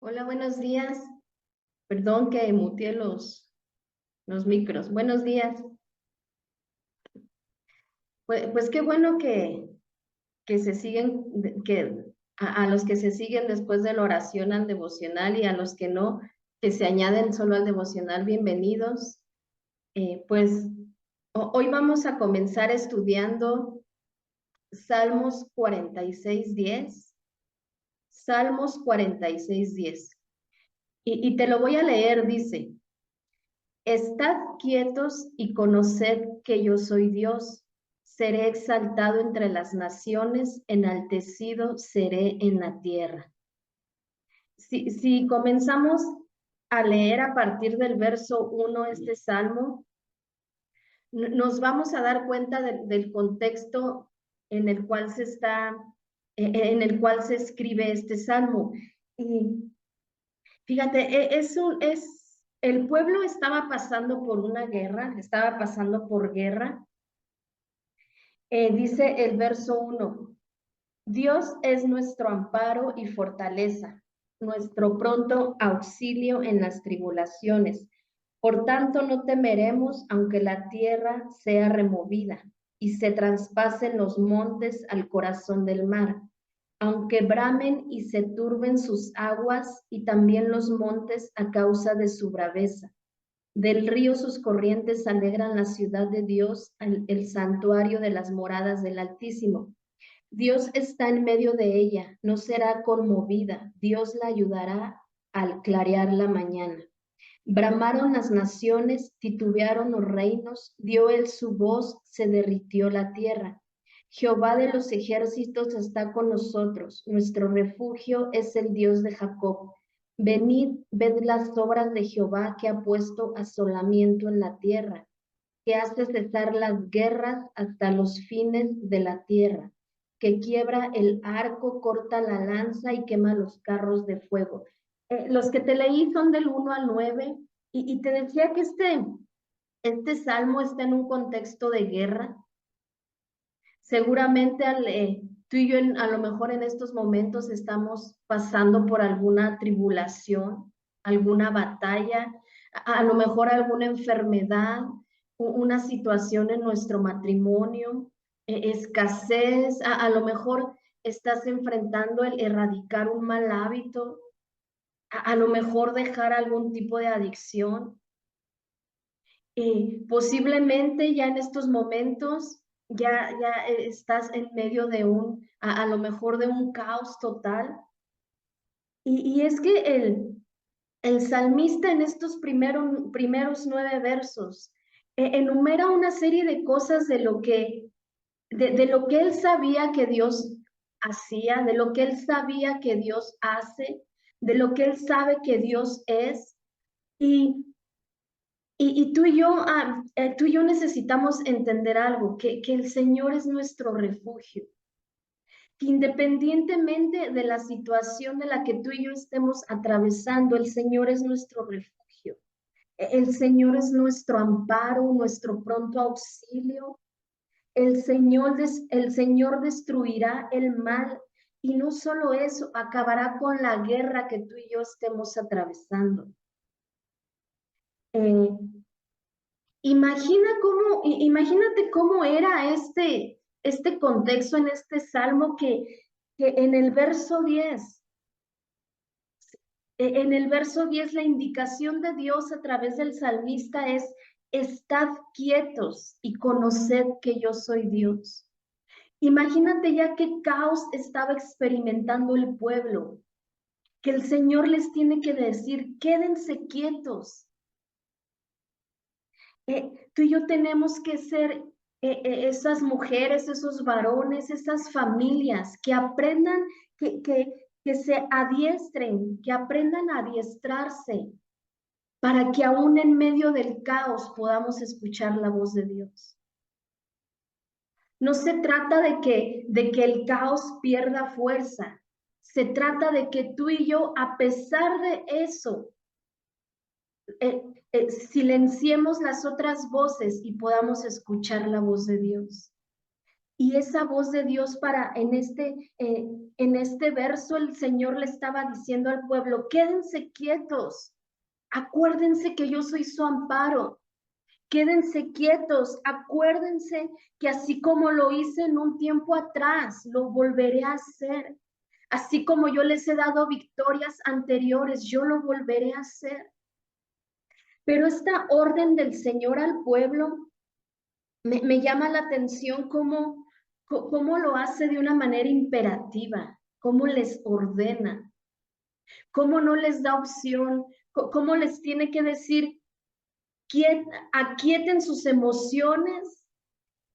Hola, buenos días. Perdón que muteé los micros. Buenos días. Pues qué bueno que se siguen, a los que se siguen después de la oración al devocional y a los que no, que se añaden solo al devocional, bienvenidos. Pues hoy vamos a comenzar estudiando Salmos 46:10. Salmos 46:10. Y te lo voy a leer, dice. Estad quietos y conoced que yo soy Dios. Seré exaltado entre las naciones, enaltecido seré en la tierra. Si comenzamos a leer a partir del verso 1 este salmo, nos vamos a dar cuenta del contexto en el cual en el cual se escribe este salmo. Y fíjate, el pueblo estaba pasando por una guerra, estaba pasando por guerra. Dice el verso 1, Dios es nuestro amparo y fortaleza, nuestro pronto auxilio en las tribulaciones. Por tanto, no temeremos aunque la tierra sea removida y se traspasen los montes al corazón del mar, aunque bramen y se turben sus aguas y también los montes a causa de su braveza. Del río sus corrientes alegran la ciudad de Dios, el santuario de las moradas del Altísimo. Dios está en medio de ella, no será conmovida, Dios la ayudará al clarear la mañana. Bramaron las naciones, titubearon los reinos, dio él su voz, se derritió la tierra. Jehová de los ejércitos está con nosotros, nuestro refugio es el Dios de Jacob. Venid, ved las obras de Jehová que ha puesto asolamiento en la tierra, que hace cesar las guerras hasta los fines de la tierra, que quiebra el arco, corta la lanza y quema los carros de fuego. Los que te leí son del 1 al 9 y te decía que este salmo está en un contexto de guerra. Seguramente tú y yo a lo mejor en estos momentos estamos pasando por alguna tribulación, alguna batalla, a lo mejor alguna enfermedad, una situación en nuestro matrimonio, escasez, a lo mejor estás enfrentando el erradicar un mal hábito, a lo mejor dejar algún tipo de adicción. Posiblemente ya en estos momentos ya estás en medio de a lo mejor de un caos total. Y es que el salmista en estos primeros 9 versos enumera una serie de cosas de lo que él sabía que Dios hacía, de lo que él sabía que Dios hace, de lo que él sabe que Dios es. Y y tú y yo necesitamos entender algo, que el Señor es nuestro refugio, que independientemente de la situación de la que tú y yo estemos atravesando, el Señor es nuestro refugio. El Señor es nuestro amparo, nuestro pronto auxilio. El Señor destruirá el mal y no solo eso, acabará con la guerra que tú y yo estemos atravesando. Eh, Imagínate cómo era este contexto en este salmo que en el verso 10, en el verso 10 la indicación de Dios a través del salmista es, estad quietos y conoced que yo soy Dios. Imagínate ya qué caos estaba experimentando el pueblo, que el Señor les tiene que decir, quédense quietos. Tú y yo tenemos que ser esas mujeres, esos varones, esas familias que aprendan, que se adiestren, que aprendan a adiestrarse para que aún en medio del caos podamos escuchar la voz de Dios. No se trata de que el caos pierda fuerza, se trata de que tú y yo, a pesar de eso, silenciemos las otras voces y podamos escuchar la voz de Dios. Y esa voz de Dios en este verso el Señor le estaba diciendo al pueblo, quédense quietos, acuérdense que yo soy su amparo, quédense quietos, acuérdense que así como lo hice en un tiempo atrás, lo volveré a hacer. Así como yo les he dado victorias anteriores, yo lo volveré a hacer. Pero esta orden del Señor al pueblo me llama la atención cómo lo hace de una manera imperativa, cómo les ordena, cómo no les da opción, cómo les tiene que decir, aquieten sus emociones,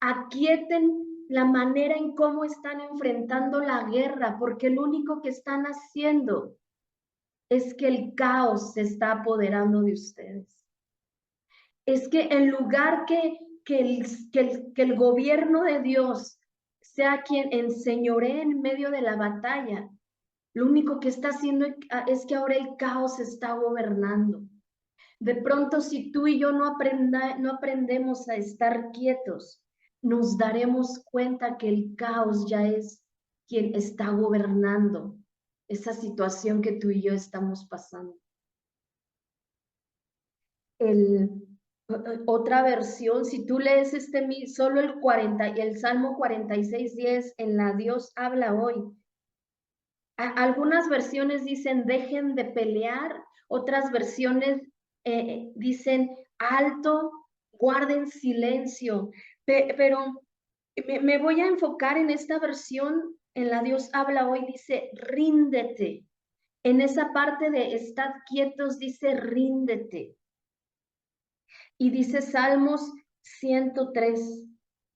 aquieten la manera en cómo están enfrentando la guerra, porque lo único que están haciendo es que el caos se está apoderando de ustedes. Es que en lugar que el gobierno de Dios sea quien enseñoree en medio de la batalla, lo único que está haciendo es que ahora el caos está gobernando. De pronto, si tú y yo no aprendemos a estar quietos, nos daremos cuenta que el caos ya es quien está gobernando esa situación que tú y yo estamos pasando. Otra versión, si tú lees solo el Salmo 46:10 en la Dios habla hoy, algunas versiones dicen dejen de pelear, otras versiones dicen alto, guarden silencio, pero me voy a enfocar en esta versión, en la Dios habla hoy, dice ríndete. En esa parte de estad quietos dice ríndete. Y dice Salmos 103,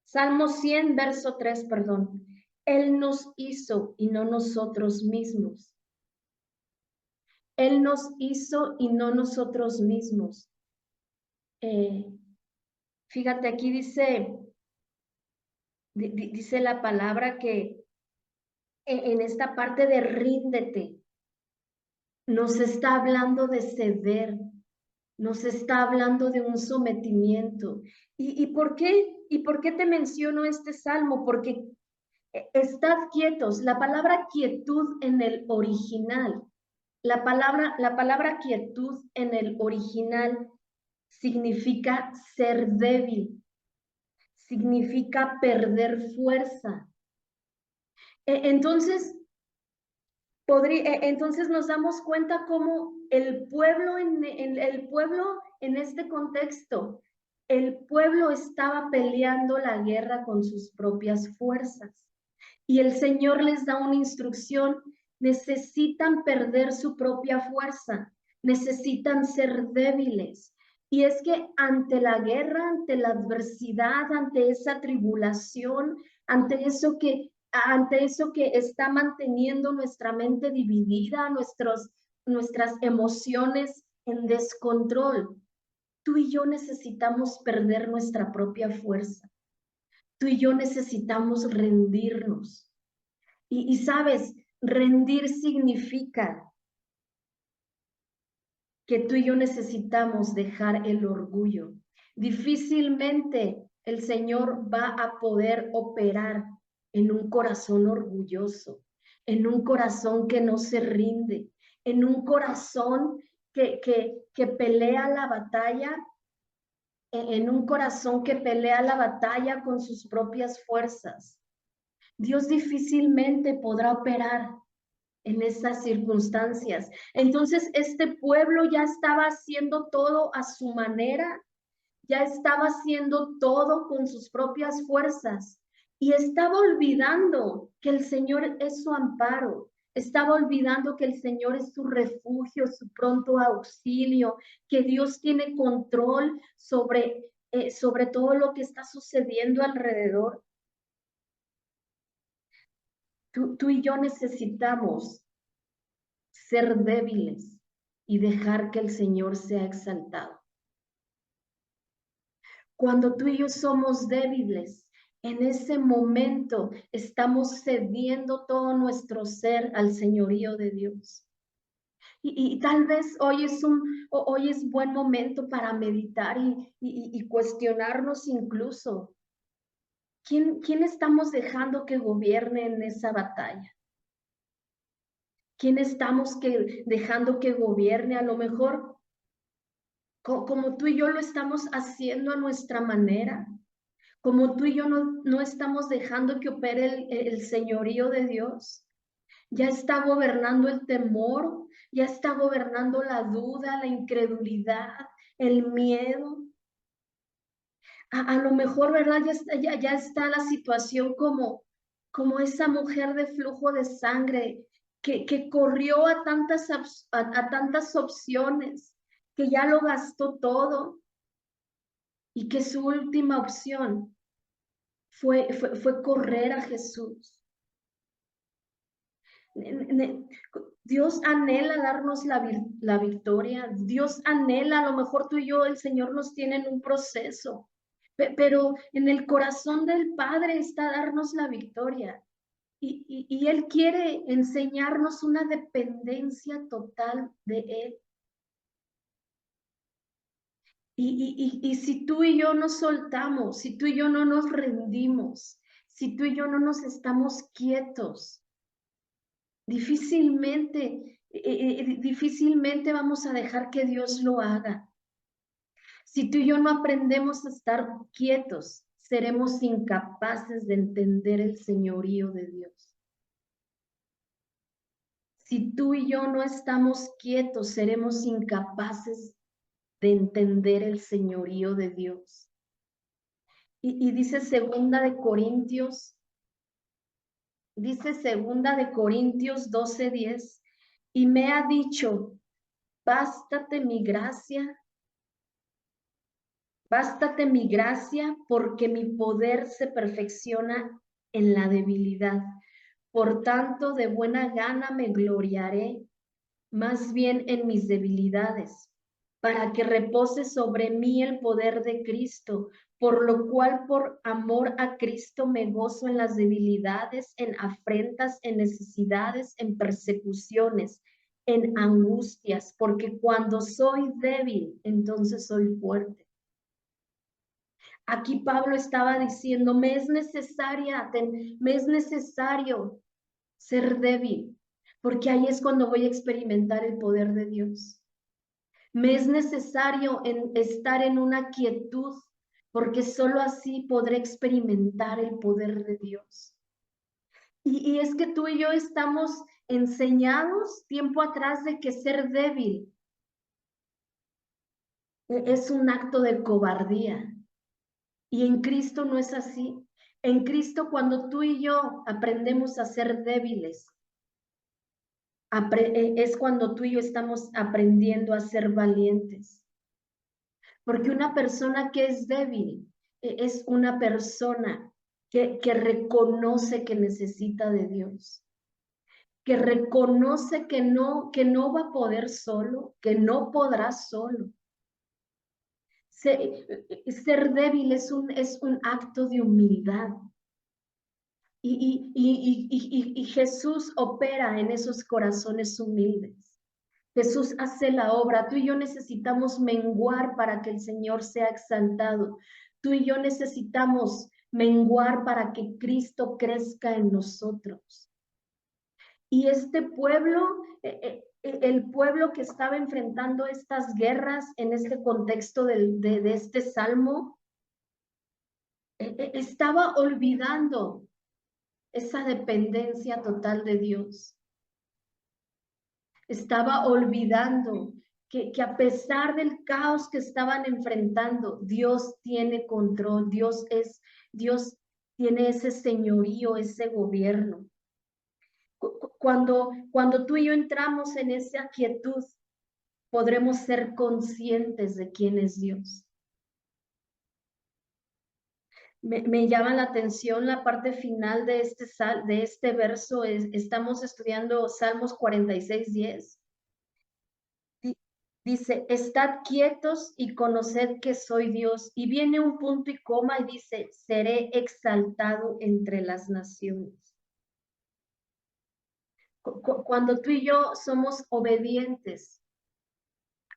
Salmo 100, verso 3, perdón. Él nos hizo y no nosotros mismos. Él nos hizo y no nosotros mismos. Fíjate, aquí dice la palabra que en esta parte de ríndete, nos está hablando de ceder, nos está hablando de un sometimiento. ¿Y por qué? ¿Y por qué te menciono este salmo? Porque estad quietos. La palabra quietud en el original, la palabra quietud en el original significa ser débil, significa perder fuerza. Entonces, entonces nos damos cuenta cómo el pueblo el pueblo en este contexto, el pueblo estaba peleando la guerra con sus propias fuerzas. Y el Señor les da una instrucción, necesitan perder su propia fuerza, necesitan ser débiles. Y es que ante la guerra, ante la adversidad, ante esa tribulación, ante eso que está manteniendo nuestra mente dividida, nuestras emociones en descontrol, tú y yo necesitamos perder nuestra propia fuerza. Tú y yo necesitamos rendirnos. Y sabes, rendir significa que tú y yo necesitamos dejar el orgullo. Difícilmente el Señor va a poder operar en un corazón orgulloso, en un corazón que no se rinde, en un corazón que pelea la batalla, en un corazón que pelea la batalla con sus propias fuerzas. Dios difícilmente podrá operar en esas circunstancias. Entonces, este pueblo ya estaba haciendo todo a su manera, ya estaba haciendo todo con sus propias fuerzas y estaba olvidando que el Señor es su amparo, estaba olvidando que el Señor es su refugio, su pronto auxilio, que Dios tiene control sobre todo lo que está sucediendo alrededor. Tú y yo necesitamos ser débiles y dejar que el Señor sea exaltado. Cuando tú y yo somos débiles, en ese momento estamos cediendo todo nuestro ser al señorío de Dios. Y tal vez hoy es buen momento para meditar y cuestionarnos incluso. ¿Quién estamos dejando que gobierne en esa batalla? ¿Quién estamos dejando que gobierne? A lo mejor como tú y yo lo estamos haciendo a nuestra manera, como tú y yo no estamos dejando que opere el señorío de Dios. Ya está gobernando el temor, ya está gobernando la duda, la incredulidad, el miedo. A lo mejor, ¿verdad? Ya está la situación como esa mujer de flujo de sangre que corrió a tantas opciones, que ya lo gastó todo y que su última opción fue correr a Jesús. Dios anhela darnos la victoria. Dios anhela, a lo mejor tú y yo, el Señor nos tiene en un proceso, pero en el corazón del Padre está darnos la victoria. Y Él quiere enseñarnos una dependencia total de Él. Y si tú y yo nos soltamos, si tú y yo no nos rendimos, si tú y yo no nos estamos quietos, difícilmente vamos a dejar que Dios lo haga. Si tú y yo no aprendemos a estar quietos, seremos incapaces de entender el señorío de Dios. Si tú y yo no estamos quietos, seremos incapaces de entender el señorío de Dios. Y dice segunda de Corintios 12:10, y me ha dicho, bástate mi gracia, porque mi poder se perfecciona en la debilidad. Por tanto, de buena gana me gloriaré más bien en mis debilidades, para que repose sobre mí el poder de Cristo, por lo cual por amor a Cristo me gozo en las debilidades, en afrentas, en necesidades, en persecuciones, en angustias, porque cuando soy débil, entonces soy fuerte. Aquí Pablo estaba diciendo, me es necesario ser débil, porque ahí es cuando voy a experimentar el poder de Dios. Me es necesario estar en una quietud, porque solo así podré experimentar el poder de Dios. Y es que tú y yo estamos enseñados tiempo atrás de que ser débil es un acto de cobardía. Y en Cristo no es así. En Cristo, cuando tú y yo aprendemos a ser débiles, es cuando tú y yo estamos aprendiendo a ser valientes. Porque una persona que es débil es una persona que reconoce que necesita de Dios, que reconoce que no va a poder solo, que no podrá solo. Ser débil es un acto de humildad. Y Jesús opera en esos corazones humildes. Jesús hace la obra. Tú y yo necesitamos menguar para que el Señor sea exaltado. Tú y yo necesitamos menguar para que Cristo crezca en nosotros. Y este pueblo, el pueblo que estaba enfrentando estas guerras en este contexto de este salmo, estaba olvidando esa dependencia total de Dios. Estaba olvidando que a pesar del caos que estaban enfrentando, Dios tiene control, Dios tiene ese señorío, ese gobierno. Cuando tú y yo entramos en esa quietud, podremos ser conscientes de quién es Dios. Me llama la atención la parte final de este verso. Estamos estudiando Salmos 46:10. Dice, estad quietos y conoced que soy Dios. Y viene un punto y coma y dice, seré exaltado entre las naciones. Cuando tú y yo somos obedientes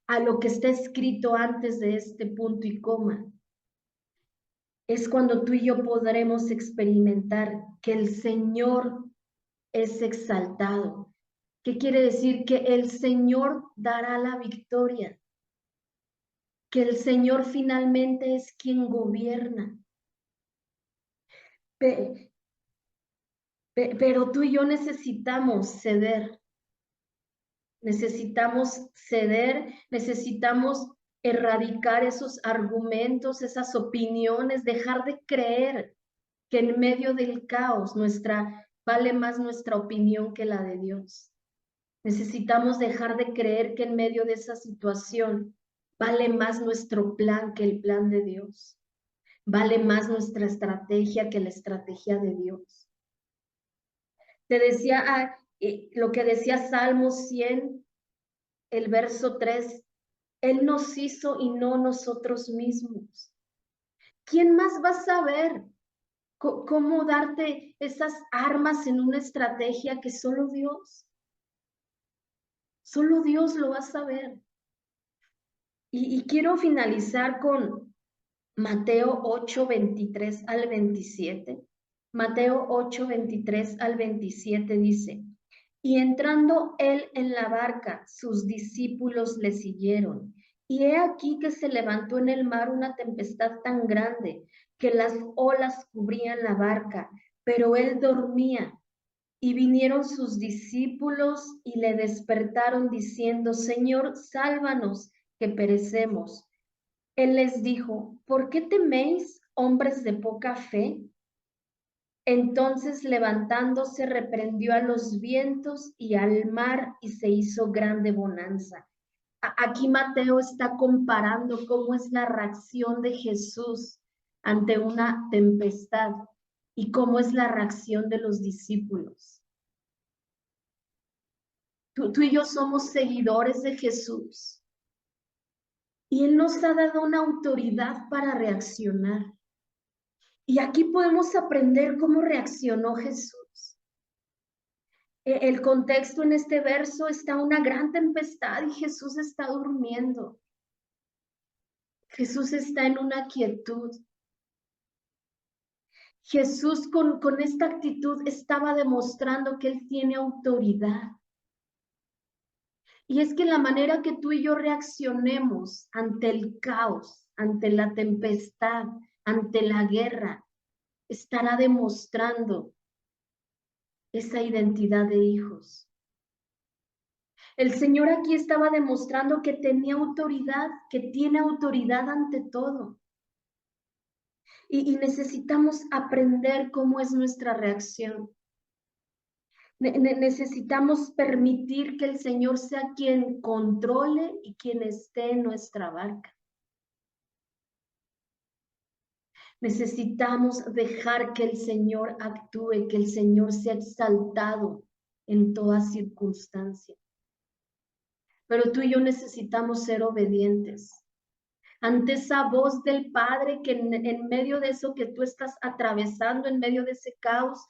a lo que está escrito antes de este punto y coma, es cuando tú y yo podremos experimentar que el Señor es exaltado. ¿Qué quiere decir? Que el Señor dará la victoria, que el Señor finalmente es quien gobierna. Pero tú y yo necesitamos ceder, necesitamos erradicar esos argumentos, esas opiniones, dejar de creer que en medio del caos vale más nuestra opinión que la de Dios. Necesitamos dejar de creer que en medio de esa situación vale más nuestro plan que el plan de Dios. Vale más nuestra estrategia que la estrategia de Dios. Te decía lo que decía Salmo 100, el verso 3, Él nos hizo y no nosotros mismos. ¿Quién más va a saber cómo darte esas armas en una estrategia que solo Dios lo va a saber? Y quiero finalizar con Mateo 8, 23 al 27. Mateo 8, 23 al 27 dice, y entrando él en la barca, sus discípulos le siguieron. Y he aquí que se levantó en el mar una tempestad tan grande que las olas cubrían la barca, pero él dormía. Y vinieron sus discípulos y le despertaron diciendo, Señor, sálvanos, que perecemos. Él les dijo, ¿por qué teméis, hombres de poca fe? Entonces levantándose reprendió a los vientos y al mar y se hizo grande bonanza. Aquí Mateo está comparando cómo es la reacción de Jesús ante una tempestad y cómo es la reacción de los discípulos. Tú y yo somos seguidores de Jesús y Él nos ha dado una autoridad para reaccionar. Y aquí podemos aprender cómo reaccionó Jesús. El contexto en este verso está una gran tempestad y Jesús está durmiendo. Jesús está en una quietud. Jesús con esta actitud estaba demostrando que Él tiene autoridad. Y es que la manera que tú y yo reaccionemos ante el caos, ante la tempestad, ante la guerra, estará demostrando esa identidad de hijos. El Señor aquí estaba demostrando que tenía autoridad, que tiene autoridad ante todo. Y necesitamos aprender cómo es nuestra reacción. Necesitamos permitir que el Señor sea quien controle y quien esté en nuestra barca. Necesitamos dejar que el Señor actúe, que el Señor sea exaltado en toda circunstancia. Pero tú y yo necesitamos ser obedientes ante esa voz del Padre que en medio de eso que tú estás atravesando, en medio de ese caos,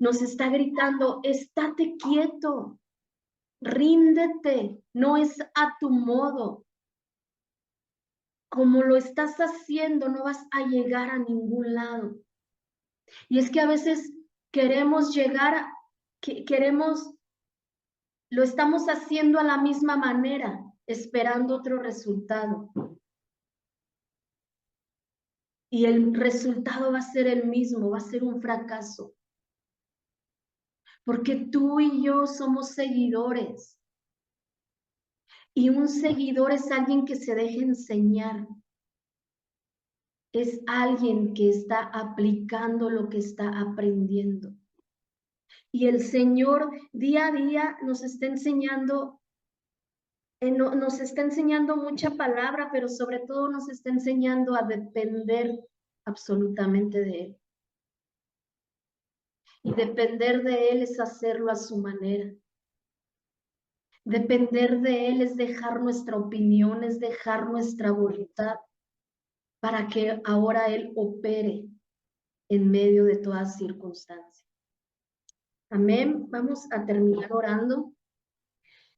nos está gritando, estate quieto, ríndete, no es a tu modo. Como lo estás haciendo, no vas a llegar a ningún lado. Y es que a veces queremos llegar, lo estamos haciendo a la misma manera, esperando otro resultado. Y el resultado va a ser el mismo, va a ser un fracaso. Porque tú y yo somos seguidores. Y un seguidor es alguien que se deja enseñar. Es alguien que está aplicando lo que está aprendiendo. Y el Señor día a día nos está enseñando, nos está enseñando mucha palabra, pero sobre todo nos está enseñando a depender absolutamente de Él. Y depender de Él es hacerlo a su manera. Depender de Él es dejar nuestra opinión, es dejar nuestra voluntad para que ahora Él opere en medio de toda circunstancia. Amén. Vamos a terminar orando.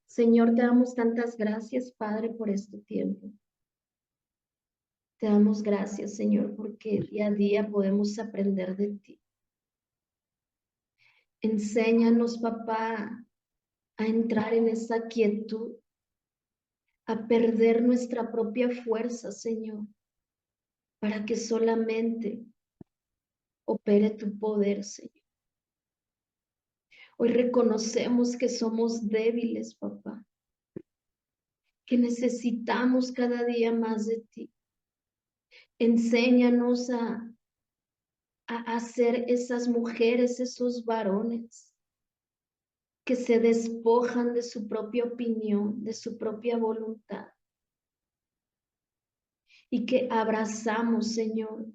Señor, te damos tantas gracias, Padre, por este tiempo. Te damos gracias, Señor, porque día a día podemos aprender de ti. Enséñanos, papá, a entrar en esa quietud, a perder nuestra propia fuerza, Señor, para que solamente opere tu poder, Señor. Hoy reconocemos que somos débiles, papá, que necesitamos cada día más de ti. Enséñanos a ser esas mujeres, esos varones que se despojan de su propia opinión, de su propia voluntad y que abrazamos, Señor,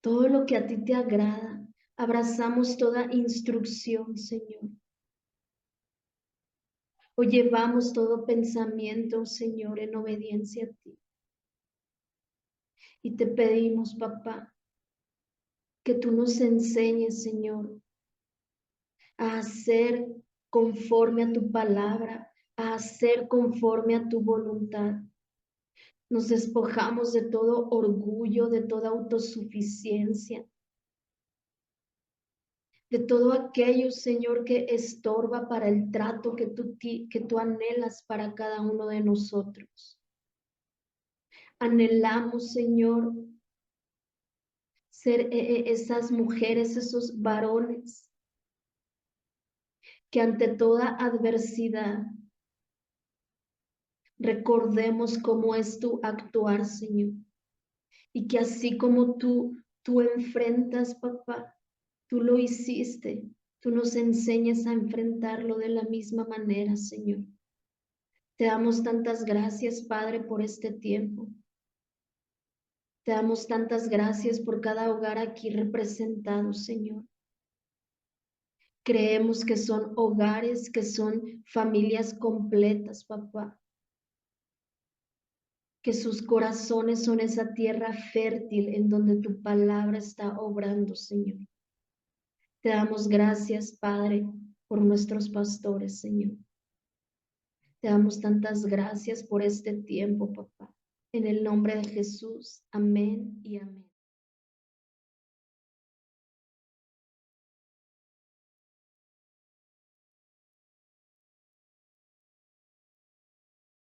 todo lo que a ti te agrada. Abrazamos toda instrucción, Señor. O llevamos todo pensamiento, Señor, en obediencia a ti. Y te pedimos, papá, que tú nos enseñes, Señor, a hacer conforme a tu palabra, a hacer conforme a tu voluntad. Nos despojamos de todo orgullo, de toda autosuficiencia, de todo aquello, Señor, que estorba para el trato que tú anhelas para cada uno de nosotros. Anhelamos, Señor, ser esas mujeres, esos varones, que ante toda adversidad recordemos cómo es tu actuar, Señor, y que así como tú enfrentas, papá, tú lo hiciste, tú nos enseñas a enfrentarlo de la misma manera, Señor. Te damos tantas gracias, Padre, por este tiempo. Te damos tantas gracias por cada hogar aquí representado, Señor. Creemos que son hogares, que son familias completas, papá. Que sus corazones son esa tierra fértil en donde tu palabra está obrando, Señor. Te damos gracias, Padre, por nuestros pastores, Señor. Te damos tantas gracias por este tiempo, papá. En el nombre de Jesús, amén y amén.